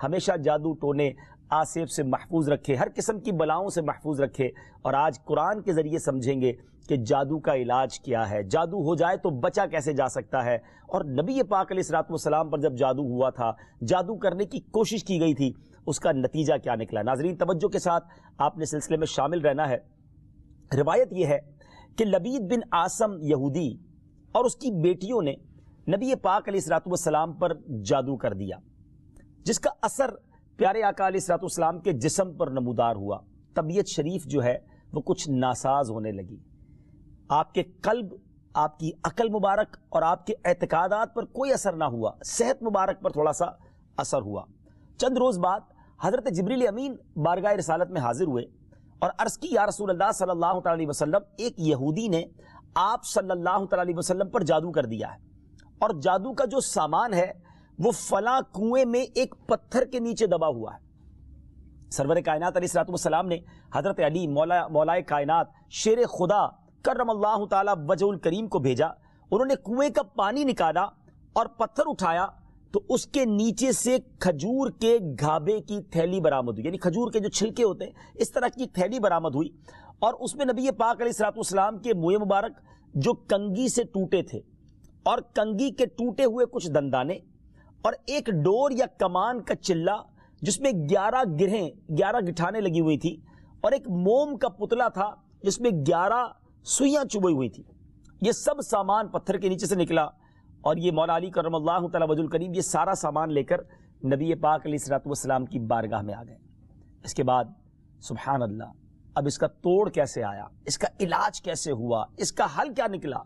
ہمیشہ جادو ٹونے آسیب سے محفوظ رکھے، ہر قسم کی بلاؤں سے محفوظ رکھے، اور آج قرآن کے ذریعے سمجھیں گے کہ جادو کا علاج کیا ہے، جادو ہو جائے تو بچا کیسے جا سکتا ہے، اور نبی پاک علیہ الصلوۃ والسلام پر جب جادو ہوا تھا، جادو کرنے کی کوشش کی گئی تھی، اس کا نتیجہ کیا نکلا۔ ناظرین توجہ کے ساتھ آپ نے سلسلے میں شامل رہنا ہے۔ روایت یہ ہے کہ لبید بن عاصم یہودی اور اس کی بیٹیوں نے نبی پاک علیہ الصلوۃ والسلام پر جادو کر دیا، جس کا اثر پیارے آقا علیہ الصلوۃ والسلام کے جسم پر نمودار ہوا۔ طبیعت شریف جو ہے وہ کچھ ناساز ہونے لگی، آپ کے قلب، آپ کی عقل مبارک اور آپ کے اعتقادات پر کوئی اثر نہ ہوا، صحت مبارک پر تھوڑا سا اثر ہوا۔ چند روز بعد حضرت جبریل امین بارگاہ رسالت میں حاضر ہوئے اور عرض کی، یا رسول اللہ صلی اللہ تعالی علیہ وسلم، ایک یہودی نے آپ صلی اللہ تعالی علیہ وسلم پر جادو کر دیا ہے، اور جادو کا جو سامان ہے وہ فلاں کنویں میں ایک پتھر کے نیچے دبا ہوا ہے۔ سرور کائنات علیہ الصلوۃ والسلام نے حضرت علی مولائے کائنات شیر خدا کرم اللہ تعالی وجہ الکریم کو بھیجا، انہوں نے کنویں کا پانی نکالا اور پتھر اٹھایا تو اس کے نیچے سے کھجور کے گھابے کی تھیلی برآمد ہوئی، یعنی کھجور کے جو چھلکے ہوتے ہیں اس طرح کی تھیلی برآمد ہوئی، اور اس میں نبی پاک علیہ الصلوۃ والسلام کے منہ مبارک جو کنگھی سے ٹوٹے تھے، اور کنگھی کے ٹوٹے ہوئے کچھ دندانے، اور ایک ڈور یا کمان کا چلہ جس میں 11 گٹھانے لگی ہوئی تھی، اور ایک موم کا پتلا تھا جس میں 11 سوئیاں چبھی ہوئی تھی۔ یہ سب سامان پتھر کے نیچے سے نکلا، اور یہ مولا علی کرم اللہ تعالی وجہ الکریم یہ سارا سامان لے کر نبی پاک علیہ الصلوۃ والسلام کی بارگاہ میں آ گئے۔ اس کے بعد سبحان اللہ، اب اس کا توڑ کیسے آیا، اس کا علاج کیسے ہوا، اس کا حل کیا نکلا؟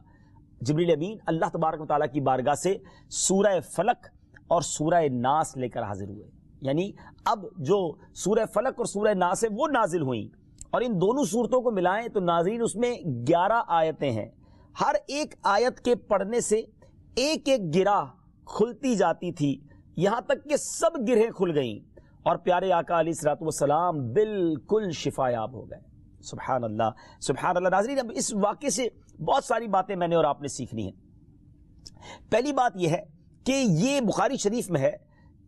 جبریل امین اللہ تبارک و تعالیٰ کی بارگاہ سے سورہ فلق اور سورہ ناس لے کر حاضر ہوئے، یعنی اب جو سورہ فلق اور سورہ ناس ہے وہ نازل ہوئیں، اور ان دونوں صورتوں کو ملائیں تو ناظرین اس میں 11 آیتیں ہیں، ہر ایک آیت کے پڑھنے سے ایک ایک گرہ کھلتی جاتی تھی، یہاں تک کہ سب گرہیں کھل گئیں، اور پیارے آقا علیہ الصلوۃ والسلام بالکل شفا یاب ہو گئے۔ سبحان اللہ سبحان اللہ۔ ناظرین اب اس واقعے سے بہت ساری باتیں میں نے اور آپ نے سیکھنی ہیں۔ پہلی بات یہ ہے کہ یہ بخاری شریف میں ہے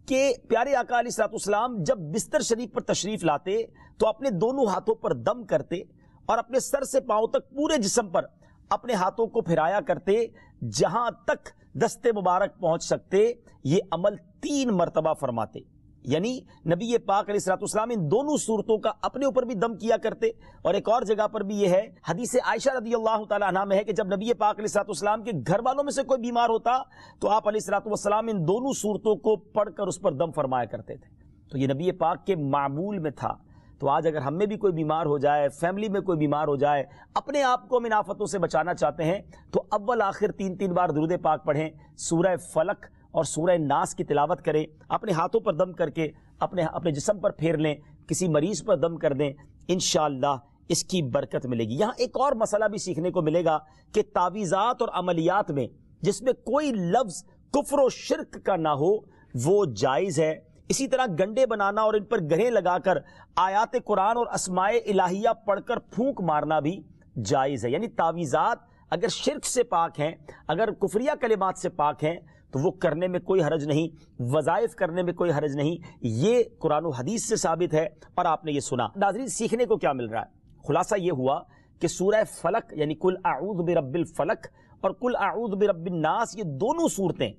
کہ پیارے آقا علیہ الصلوۃ والسلام جب بستر شریف پر تشریف لاتے تو اپنے دونوں ہاتھوں پر دم کرتے، اور اپنے سر سے پاؤں تک پورے جسم پر اپنے ہاتھوں کو پھیرایا کرتے، جہاں تک دست مبارک پہنچ سکتے یہ عمل 3 مرتبہ فرماتے، یعنی نبی پاک علیہ الصلوۃ والسلام ان دونوں صورتوں کا اپنے اوپر بھی دم کیا کرتے۔ اور ایک اور جگہ پر بھی یہ ہے، حدیث عائشہ رضی اللہ تعالی عنہا میں ہے کہ جب نبی پاک علیہ الصلوۃ والسلام کے گھر والوں میں سے کوئی بیمار ہوتا تو آپ علیہ الصلوۃ والسلام ان دونوں صورتوں کو پڑھ کر اس پر دم فرمایا کرتے تھے۔ تو یہ نبی پاک کے معمول میں تھا۔ تو آج اگر ہم میں بھی کوئی بیمار ہو جائے، فیملی میں کوئی بیمار ہو جائے، اپنے آپ کو ان آفتوں سے بچانا چاہتے ہیں تو اول آخر 3 بار درود پاک پڑھیں، سورہ فلق اور سورہ ناس کی تلاوت کریں، اپنے ہاتھوں پر دم کر کے اپنے جسم پر پھیر لیں، کسی مریض پر دم کر دیں، انشاءاللہ اس کی برکت ملے گی۔ یہاں ایک اور مسئلہ بھی سیکھنے کو ملے گا کہ تعویذات اور عملیات میں جس میں کوئی لفظ کفر و شرک کا نہ ہو وہ جائز ہے۔ اسی طرح گنڈے بنانا اور ان پر گرہیں لگا کر آیات قرآن اور اسماء الہیہ پڑھ کر پھونک مارنا بھی جائز ہے، یعنی تعویذات اگر شرک سے پاک ہیں، اگر کفریہ کلمات سے پاک ہیں تو وہ کرنے میں کوئی حرج نہیں، وظائف کرنے میں کوئی حرج نہیں، یہ قرآن و حدیث سے ثابت ہے اور آپ نے یہ سنا۔ ناظرین سیکھنے کو کیا مل رہا ہے؟ خلاصہ یہ ہوا کہ سورہ فلق یعنی قل اعوذ برب الفلق اور قل اعوذ برب الناس، یہ دونوں صورتیں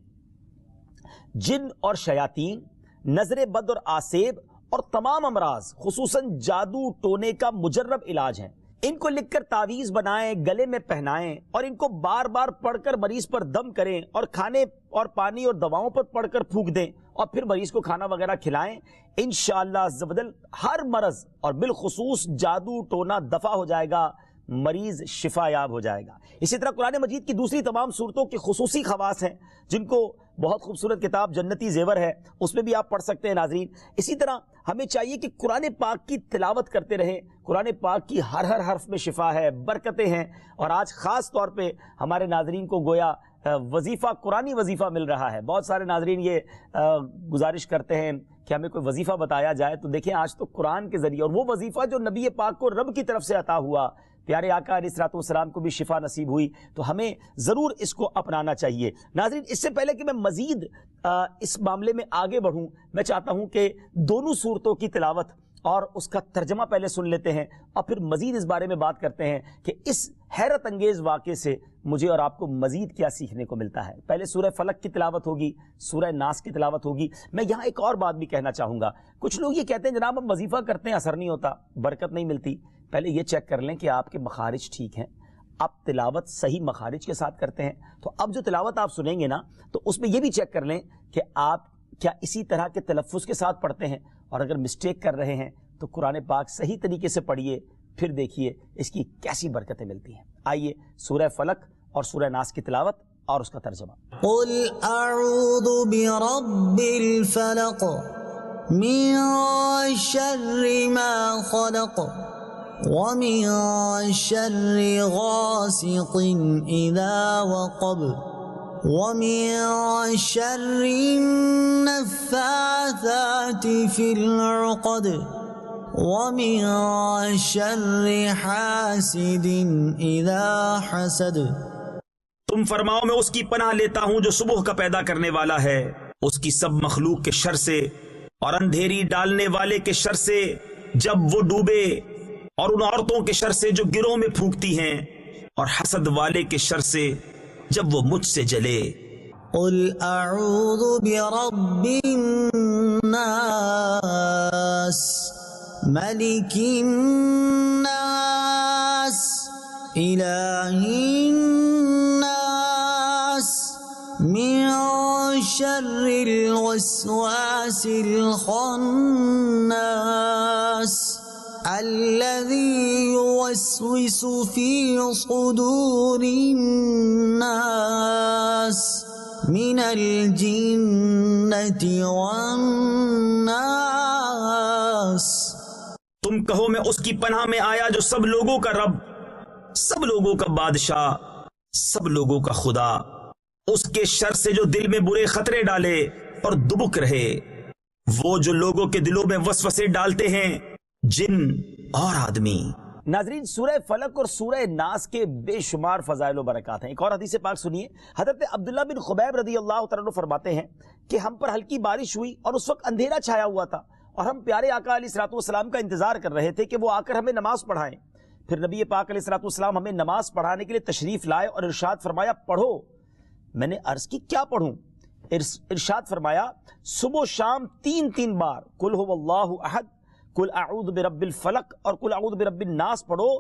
جن اور شیاطین، نظر بد اور آسیب اور تمام امراض خصوصاً جادو ٹونے کا مجرب علاج ہیں۔ ان کو لکھ کر تعویذ بنائیں، گلے میں پہنائیں اور ان کو بار بار پڑھ کر مریض پر دم کریں اور کھانے اور پانی اور دواؤں پر پڑھ کر پھونک دیں اور پھر مریض کو کھانا وغیرہ کھلائیں، انشاءاللہ عز و جل ہر مرض اور بالخصوص جادو ٹونا دفع ہو جائے گا، مریض شفا یاب ہو جائے گا۔ اسی طرح قرآن مجید کی دوسری تمام صورتوں کی خصوصی خواص ہیں جن کو بہت خوبصورت کتاب جنتی زیور ہے اس میں بھی آپ پڑھ سکتے ہیں ناظرین۔ اسی طرح ہمیں چاہیے کہ قرآن پاک کی تلاوت کرتے رہیں، قرآن پاک کی ہر حرف میں شفا ہے، برکتیں ہیں، اور آج خاص طور پہ ہمارے ناظرین کو گویا وظیفہ قرآنی وظیفہ مل رہا ہے. بہت سارے ناظرین یہ گزارش کرتے ہیں کہ ہمیں کوئی وظیفہ بتایا جائے. تو دیکھیں آج تو قرآن کے ذریعے، اور وہ وظیفہ جو نبی پاک کو رب کی طرف سے عطا ہوا، پیارے آقا علیہ الصلوۃ والسلام کو بھی شفا نصیب ہوئی، تو ہمیں ضرور اس کو اپنانا چاہیے. ناظرین، اس سے پہلے کہ میں مزید اس معاملے میں آگے بڑھوں، میں چاہتا ہوں کہ دونوں صورتوں کی تلاوت اور اس کا ترجمہ پہلے سن لیتے ہیں، اور پھر مزید اس بارے میں بات کرتے ہیں کہ اس حیرت انگیز واقعے سے مجھے اور آپ کو مزید کیا سیکھنے کو ملتا ہے. پہلے سورہ فلق کی تلاوت ہوگی، سورہ ناس کی تلاوت ہوگی. میں یہاں ایک اور بات بھی کہنا چاہوں گا. کچھ لوگ یہ کہتے ہیں جناب ہم وظیفہ کرتے ہیں، اثر نہیں ہوتا، برکت نہیں ملتی. پہلے یہ چیک کر لیں کہ آپ کے مخارج ٹھیک ہیں، آپ تلاوت صحیح مخارج کے ساتھ کرتے ہیں. تو اب جو تلاوت آپ سنیں گے نا، تو اس میں یہ بھی چیک کر لیں کہ آپ کیا اسی طرح کے تلفظ کے ساتھ پڑھتے ہیں، اور اگر مسٹیک کر رہے ہیں تو قرآن پاک صحیح طریقے سے پڑھیے، پھر دیکھیے اس کی کیسی برکتیں ملتی ہیں. آئیے سورہ فلق اور سورہ ناس کی تلاوت اور اس کا ترجمہ. قل اعوذ برب الفلق من شر ما خلق ومن شر غاسق اذا وقب ومن شر النفاثات في العقد ومن شر حاسد اذا حسد. تم فرماؤ میں اس کی پناہ لیتا ہوں جو صبح کا پیدا کرنے والا ہے، اس کی سب مخلوق کے شر سے، اور اندھیری ڈالنے والے کے شر سے جب وہ ڈوبے، اور ان عورتوں کے شر سے جو گروہ میں پھونکتی ہیں، اور حسد والے کے شر سے جب وہ مجھ سے جلے. قل اعوذ برب الناس ملک الناس الہ الناس من شر الوسواس الخناس الذي يوسوس في صدور الناس من الجنة والناس. تم کہو میں اس کی پناہ میں آیا جو سب لوگوں کا رب، سب لوگوں کا بادشاہ، سب لوگوں کا خدا، اس کے شر سے جو دل میں برے خطرے ڈالے اور دبک رہے، وہ جو لوگوں کے دلوں میں وسوسے ڈالتے ہیں، جن اور آدمی. ناظرین، سورہ فلق اور سورہ ناس کے بے شمار فضائل و برکات ہیں. ایک اور حدیث پاک سنیے. حضرت عبداللہ بن خبیب رضی اللہ تعالیٰ عنہ فرماتے ہیں کہ ہم پر ہلکی بارش ہوئی اور اس وقت اندھیرا چھایا ہوا تھا، اور ہم پیارے آقا علیہ الصلوۃ والسلام کا انتظار کر رہے تھے کہ وہ آ کر ہمیں نماز پڑھائیں. پھر نبی پاک علیہ الصلوۃ والسلام ہمیں نماز پڑھانے کے لیے تشریف لائے اور ارشاد فرمایا پڑھو. میں نے عرض کی کیا پڑھوں؟ ارشاد فرمایا صبح و شام 3 بار قل هو اللہ احد، قل اعوذ برب الفلق اور قل اعوذ برب الناس پڑھو.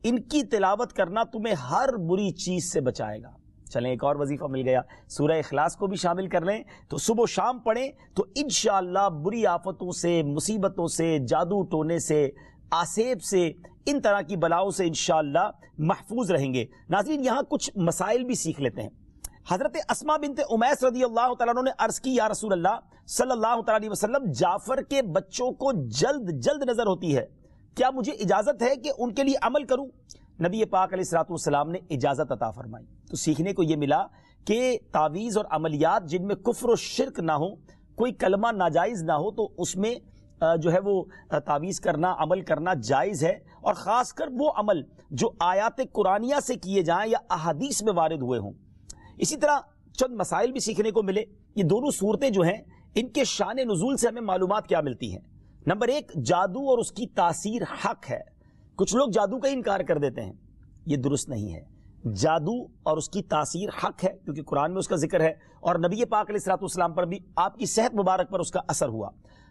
ان کی تلاوت کرنا تمہیں ہر بری چیز سے بچائے گا. چلیں ایک اور وظیفہ مل گیا، سورہ اخلاص کو بھی شامل کر لیں. تو صبح و شام پڑھیں تو انشاءاللہ بری آفتوں سے، مصیبتوں سے، جادو ٹونے سے، آسیب سے، ان طرح کی بلاؤں سے انشاءاللہ محفوظ رہیں گے. ناظرین، یہاں کچھ مسائل بھی سیکھ لیتے ہیں. حضرت اسماء بنت امیس رضی اللہ تعالیٰ عنہ نے عرض کی یا رسول اللہ صلی اللہ تعالیٰ علیہ وسلم، جعفر کے بچوں کو جلد نظر ہوتی ہے، کیا مجھے اجازت ہے کہ ان کے لیے عمل کروں؟ نبی پاک علیہ الصلوۃ والسلام نے اجازت عطا فرمائی. تو سیکھنے کو یہ ملا کہ تعویذ اور عملیات جن میں کفر و شرک نہ ہو، کوئی کلمہ ناجائز نہ ہو، تو اس میں جو ہے وہ تعویذ کرنا، عمل کرنا جائز ہے. اور خاص کر وہ عمل جو آیات قرآنیہ سے کیے جائیں یا احادیث میں وارد ہوئے ہوں. اسی طرح چند مسائل بھی سیکھنے کو ملے. یہ دونوں صورتیں جو ہیں ان کے شان نزول سے ہمیں معلومات کیا ملتی ہیں. نمبر 1، جادو اور اس کی تاثیر حق ہے. کچھ لوگ جادو کا انکار کر دیتے ہیں، یہ درست نہیں ہے. جادو اور اس کی تاثیر حق ہے کیونکہ قرآن میں اس کا ذکر ہے، اور نبی پاک علیہ الصلوۃ والسلام پر بھی آپ کی صحت مبارک پر اس کا اثر ہوا.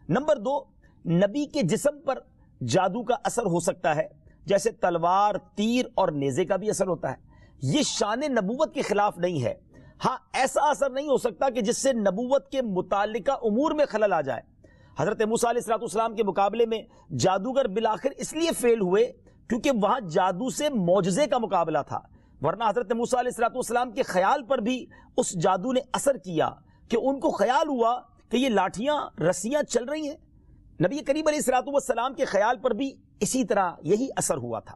نمبر 2، نبی کے جسم پر جادو کا اثر ہو سکتا ہے، جیسے تلوار، تیر اور نیزے کا بھی اثر ہوتا ہے. یہ شان نبوت کے خلاف نہیں ہے. ہاں، ایسا اثر نہیں ہو سکتا کہ جس سے نبوت کے متعلقہ امور میں خلل آ جائے. حضرت موسیٰ علیہ السلام کے مقابلے میں جادوگر بالآخر اس لیے فیل ہوئے کیونکہ وہاں جادو سے معجزے کا مقابلہ تھا، ورنہ حضرت موسیٰ علیہ السلام کے خیال پر بھی اس جادو نے اثر کیا کہ ان کو خیال ہوا کہ یہ لاٹھیاں، رسیاں چل رہی ہیں. نبی کریم علیہ السلام کے خیال پر بھی اسی طرح یہی اثر ہوا تھا.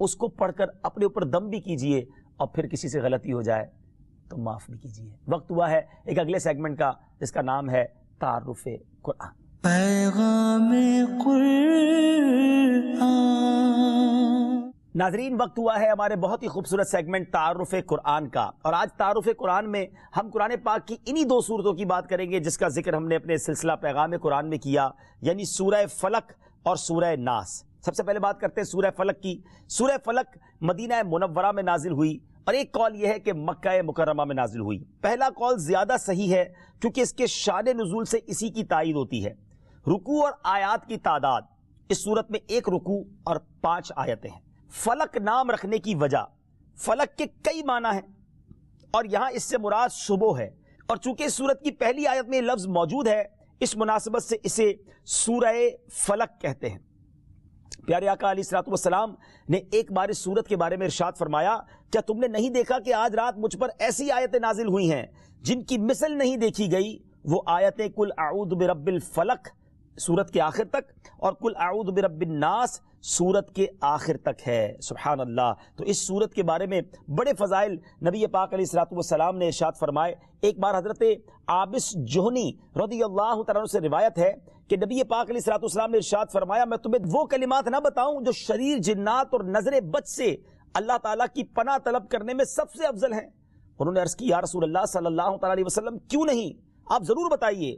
اس کو پڑھ کر اپنے اوپر دم بھی کیجئے اور پھر کسی سے غلطی ہو جائے تو معاف بھی کیجئے۔ وقت ہوا ہے ایک اگلے سیگمنٹ کا جس کا نام ہے تعارف قرآن۔ پیغام قرآن۔ ناظرین، وقت ہوا ہے ہمارے بہت ہی خوبصورت سیگمنٹ تعارف قرآن کا، اور آج تعارف قرآن میں ہم قرآن پاک کی انہی دو صورتوں کی بات کریں گے جس کا ذکر ہم نے اپنے سلسلہ پیغام قرآن میں کیا، یعنی سورہ فلق اور سورہ ناس۔ سب سے پہلے بات کرتے ہیں سورہ فلق کی۔ سورہ فلق مدینہ منورہ میں نازل ہوئی، اور ایک قول یہ ہے کہ مکہ مکرمہ میں نازل ہوئی۔ پہلا قول زیادہ صحیح ہے کیونکہ اس کے شان نزول سے اسی کی تائید ہوتی ہے۔ رکوع اور آیات کی تعداد، اس صورت میں 1 رکوع اور 5 آیتیں ہیں۔ فلق نام رکھنے کی وجہ، فلق کے کئی معنی ہیں اور یہاں اس سے مراد صبح ہے، اور چونکہ اس صورت کی پہلی آیت میں یہ لفظ موجود ہے اس مناسبت سے اسے سورہ فلق کہتے ہیں۔ پیارے آقا علیہ الصلوۃ والسلام نے ایک بار اس سورت کے بارے میں ارشاد فرمایا، کیا تم نے نہیں دیکھا کہ آج رات مجھ پر ایسی آیتیں نازل ہوئی ہیں جن کی مثل نہیں دیکھی گئی؟ وہ آیتیں قل اعوذ برب الفلق سورت کے آخر تک اور قل اعوذ برب الناس سورت کے آخر تک ہے۔ سبحان اللہ۔ تو اس سورت کے بارے میں بڑے فضائل نبی پاک علیہ الصلوۃ والسلام نے ارشاد فرمائے۔ ایک بار حضرت عابس جوہنی رضی اللہ تعالیٰ عنہ سے روایت ہے کہ نبی پاک علیہ الصلوۃ والسلام نے ارشاد فرمایا، میں تمہیں وہ کلمات نہ بتاؤں جو شریر جنات اور نظر بد سے اللہ تعالیٰ کی پناہ طلب کرنے میں سب سے افضل ہیں؟ انہوں نے عرض کی، یا رسول اللہ صلی اللہ تعالیٰ علیہ وسلم کیوں نہیں، آپ ضرور بتائیے۔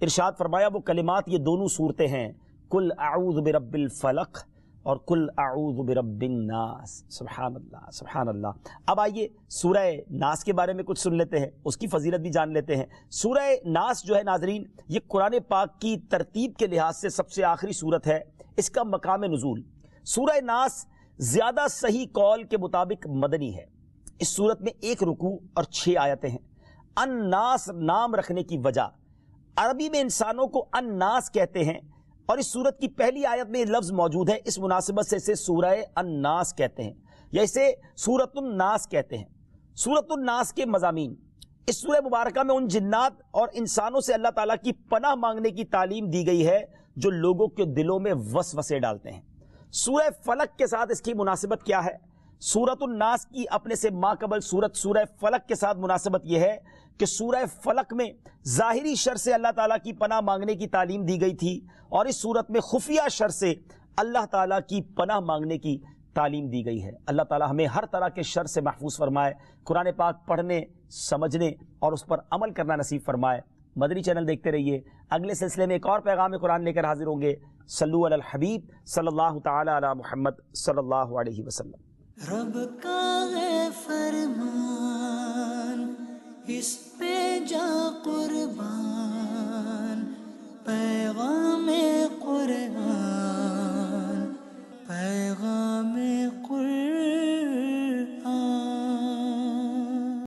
ارشاد فرمایا وہ کلمات یہ دونوں صورتیں ہیں، قل اعوذ برب الفلق اور قل اعوذ برب الناس۔ سبحان اللہ سبحان اللہ۔ اب آئیے سورہ ناس کے بارے میں کچھ سن لیتے ہیں، اس کی فضیلت بھی جان لیتے ہیں۔ سورہ ناس جو ہے ناظرین، یہ قرآن پاک کی ترتیب کے لحاظ سے سب سے آخری سورت ہے۔ اس کا مقام نزول، سورہ ناس زیادہ صحیح قول کے مطابق مدنی ہے۔ اس سورت میں 1 رکوع اور 6 آیتیں ہیں۔ الناس نام رکھنے کی وجہ، عربی میں انسانوں کو الناس کہتے ہیں، اور اس سورت کی پہلی آیت میں یہ لفظ موجود ہے، اس مناسبت سے اسے سورہ الناس کہتے ہیں یا اسے سورۃ الناس کہتے ہیں۔ سورۃ الناس کے مضامین، اس سورہ مبارکہ میں ان جنات اور انسانوں سے اللہ تعالیٰ کی پناہ مانگنے کی تعلیم دی گئی ہے جو لوگوں کے دلوں میں وسوسے ڈالتے ہیں۔ سورہ فلق کے ساتھ اس کی مناسبت کیا ہے؟ سورۃ الناس کی اپنے سے ماقبل سورت سورہ فلق کے ساتھ مناسبت یہ ہے کہ سورہ فلق میں ظاہری شر سے اللہ تعالیٰ کی پناہ مانگنے کی تعلیم دی گئی تھی، اور اس سورت میں خفیہ شر سے اللہ تعالیٰ کی پناہ مانگنے کی تعلیم دی گئی ہے۔ اللہ تعالیٰ ہمیں ہر طرح کے شر سے محفوظ فرمائے، قرآن پاک پڑھنے، سمجھنے اور اس پر عمل کرنا نصیب فرمائے۔ مدنی چینل دیکھتے رہیے، اگلے سلسلے میں ایک اور پیغام قرآن لے کر حاضر ہوں گے۔ صلو علی الحبیب صلی اللہ تعالی علی محمد صلی اللہ علیہ وسلم۔ رب کا ہے فرمان، اس پہ جا قربان، پیغام قرآن۔